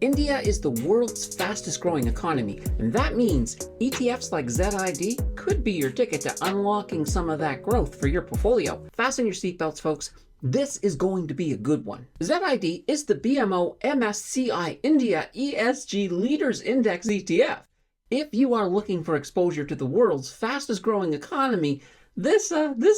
India is the world's fastest growing economy, and that means ETFs like ZID could be your ticket to unlocking some of that growth for your portfolio. Fasten your seatbelts, folks. This is going to be a good one. ZID is the BMO MSCI India ESG Leaders Index ETF. If you are looking for exposure to the world's fastest growing economy, this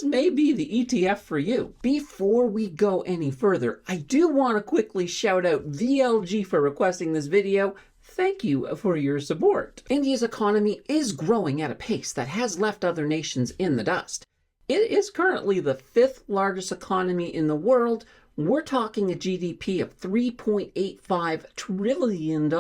may be the ETF for you. Before we go any further, I do want to quickly shout out VLG for requesting this video. Thank you for your support. India's economy is growing at a pace that has left other nations in the dust. It is currently the 5th largest economy in the world. We're talking a GDP of $3.85 trillion.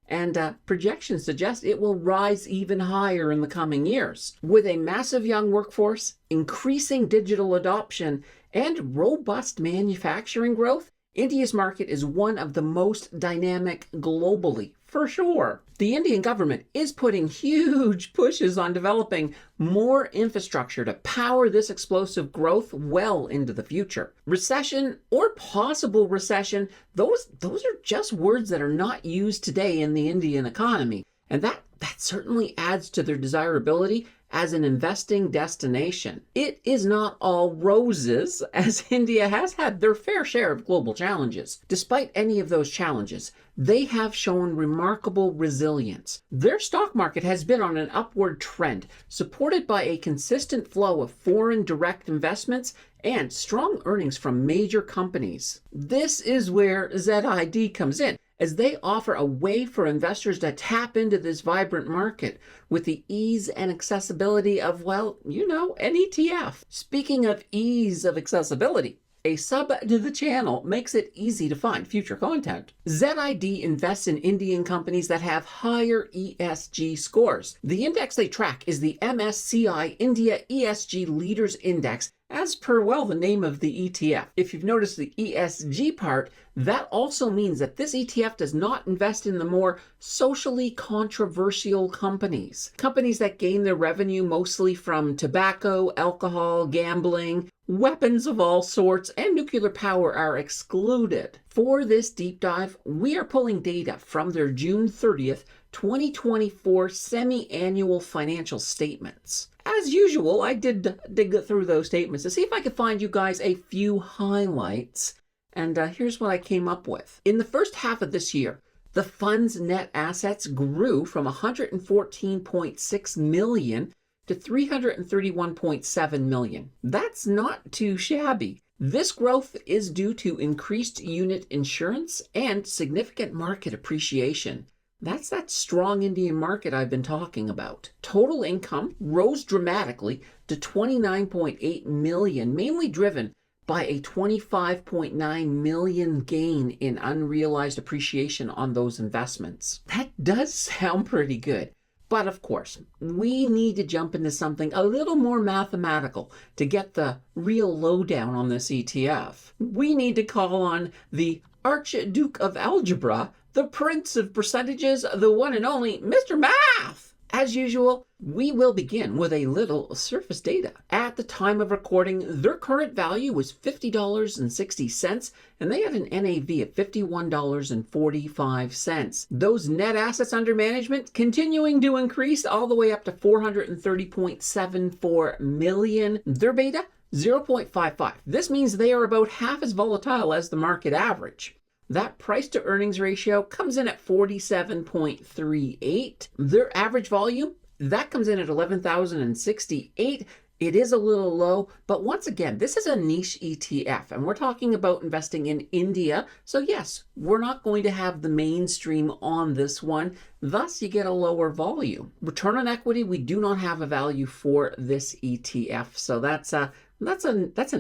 And projections suggest it will rise even higher in the coming years. With a massive young workforce, increasing digital adoption, and robust manufacturing growth, India's market is one of the most dynamic globally, for sure. The Indian government is putting huge pushes on developing more infrastructure to power this explosive growth well into the future. Recession or possible recession, those are just words that are not used today in the Indian economy. And that certainly adds to their desirability as an investing destination. It is not all roses, as India has had their fair share of global challenges. Despite any of those challenges, they have shown remarkable resilience. Their stock market has been on an upward trend, supported by a consistent flow of foreign direct investments and strong earnings from major companies. This is where ZID comes in, as they offer a way for investors to tap into this vibrant market with the ease and accessibility of, well, an ETF. Speaking of ease of accessibility, a sub to the channel makes it easy to find future content. ZID invests in Indian companies that have higher ESG scores. The index they track is the MSCI India ESG Leaders Index, as per, well, the name of the ETF. If you've noticed the ESG part, that also means that this ETF does not invest in the more socially controversial companies. Companies that gain their revenue mostly from tobacco, alcohol, gambling, weapons of all sorts, and nuclear power are excluded. For this deep dive, we are pulling data from their June 30th, 2024 semi-annual financial statements. As usual, I did dig through those statements to see if I could find you guys a few highlights. And here's what I came up with. In the first half of this year, the fund's net assets grew from 114.6 million to 331.7 million. That's not too shabby. This growth is due to increased unit insurance and significant market appreciation. That's that strong Indian market I've been talking about. Total income rose dramatically to 29.8 million, mainly driven by a 25.9 million gain in unrealized appreciation on those investments. That does sound pretty good. But of course, we need to jump into something a little more mathematical to get the real lowdown on this ETF. We need to call on the Archduke of Algebra, the Prince of Percentages, the one and only Mr. Math. As usual, we will begin with a little surface data. At the time of recording, their current value was $50.60, and they had an NAV of $51.45. Those net assets under management continuing to increase all the way up to 430.74 million. Their beta, 0.55. This means they are about half as volatile as the market average. That price to earnings ratio comes in at 47.38. Their average volume, that comes in at 11,068. It is a little low, but once again, this is a niche ETF, and we're talking about investing in India. So yes, we're not going to have the mainstream on this one. Thus, you get a lower volume. Return on equity, we do not have a value for this ETF. So that's an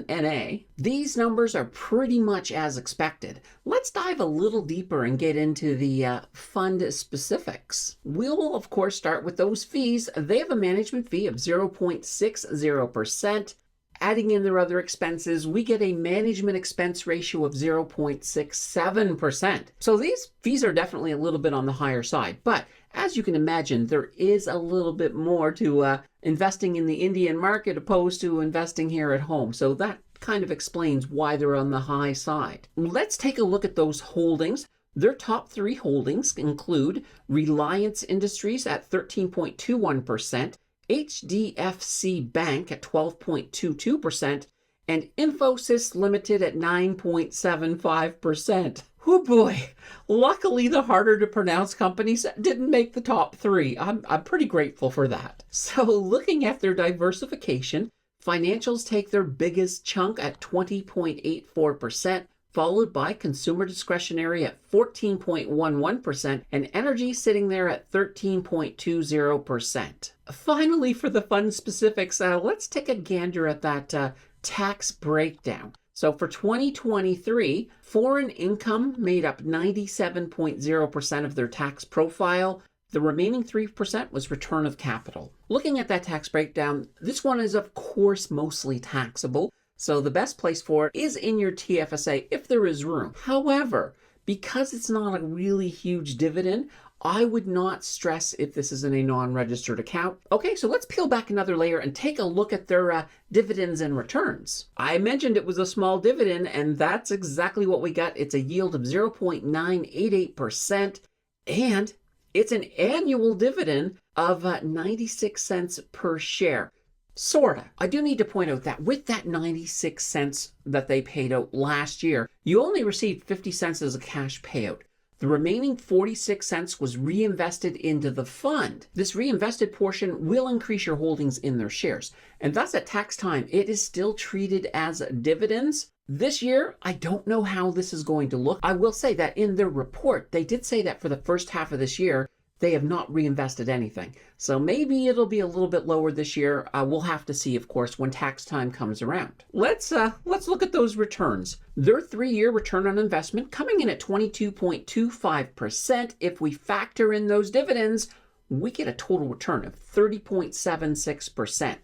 NA. These numbers are pretty much as expected. Let's dive a little deeper and get into the fund specifics. We'll, of course, start with those fees. They have a management fee of 0.60%. Adding in their other expenses, we get a management expense ratio of 0.67%. So these fees are definitely a little bit on the higher side, but as you can imagine, there is a little bit more to investing in the Indian market opposed to investing here at home. So that kind of explains why they're on the high side. Let's take a look at those holdings. Their top three holdings include Reliance Industries at 13.21%, HDFC Bank at 12.22%, and Infosys Limited at 9.75%. Oh boy, luckily the harder to pronounce companies didn't make the top three. I'm pretty grateful for that. So looking at their diversification, financials take their biggest chunk at 20.84%, followed by consumer discretionary at 14.11%, and energy sitting there at 13.20%. Finally, for the fun specifics, let's take a gander at that tax breakdown. So for 2023, foreign income made up 97.0% of their tax profile. The remaining 3% was return of capital. Looking at that tax breakdown, this one is of course mostly taxable. So the best place for it is in your TFSA if there is room. However, because it's not a really huge dividend, I would not stress if this is in a non-registered account. Okay, so let's peel back another layer and take a look at their dividends and returns. I mentioned it was a small dividend, and that's exactly what we got. It's a yield of 0.988%, and it's an annual dividend of 96 cents per share. Sorta. I do need to point out that with that 96 cents that they paid out last year, you only received 50 cents as a cash payout. The remaining 46 cents was reinvested into the fund. This reinvested portion will increase your holdings in their shares. And thus at tax time, it is still treated as dividends. This year, I don't know how this is going to look. I will say that in their report, they did say that for the first half of this year, they have not reinvested anything. So maybe it'll be a little bit lower this year. We'll have to see, of course, when tax time comes around. Let's look at those returns. Their 3-year return on investment coming in at 22.25%. If we factor in those dividends, we get a total return of 30.76%.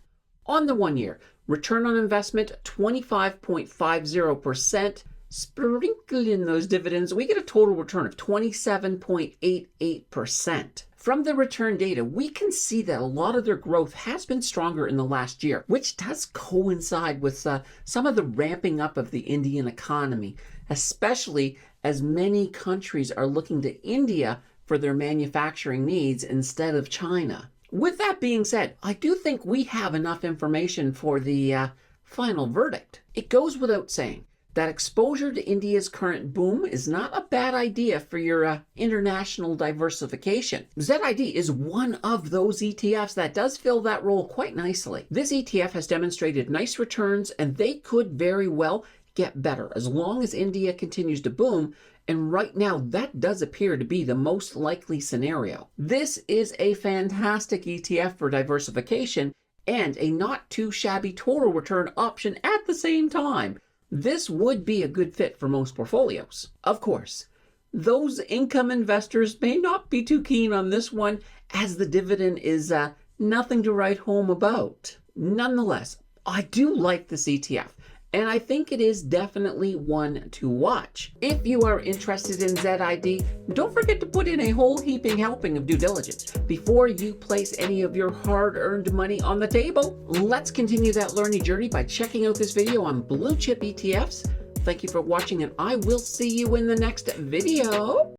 On the 1 year, return on investment 25.50%. Sprinkle in those dividends, we get a total return of 27.88%. From the return data, we can see that a lot of their growth has been stronger in the last year, which does coincide with some of the ramping up of the Indian economy, especially as many countries are looking to India for their manufacturing needs instead of China. With that being said, I do think we have enough information for the final verdict. It goes without saying that exposure to India's current boom is not a bad idea for your international diversification. ZID is one of those ETFs that does fill that role quite nicely. This ETF has demonstrated nice returns, and they could very well get better as long as India continues to boom, and right now that does appear to be the most likely scenario. This is a fantastic ETF for diversification and a not too shabby total return option at the same time. This would be a good fit for most portfolios. Of course, those income investors may not be too keen on this one, as the dividend is nothing to write home about. Nonetheless, I do like this ETF, and I think it is definitely one to watch. If you are interested in ZID, don't forget to put in a whole heaping helping of due diligence before you place any of your hard-earned money on the table. Let's continue that learning journey by checking out this video on blue chip ETFs. Thank you for watching, and I will see you in the next video.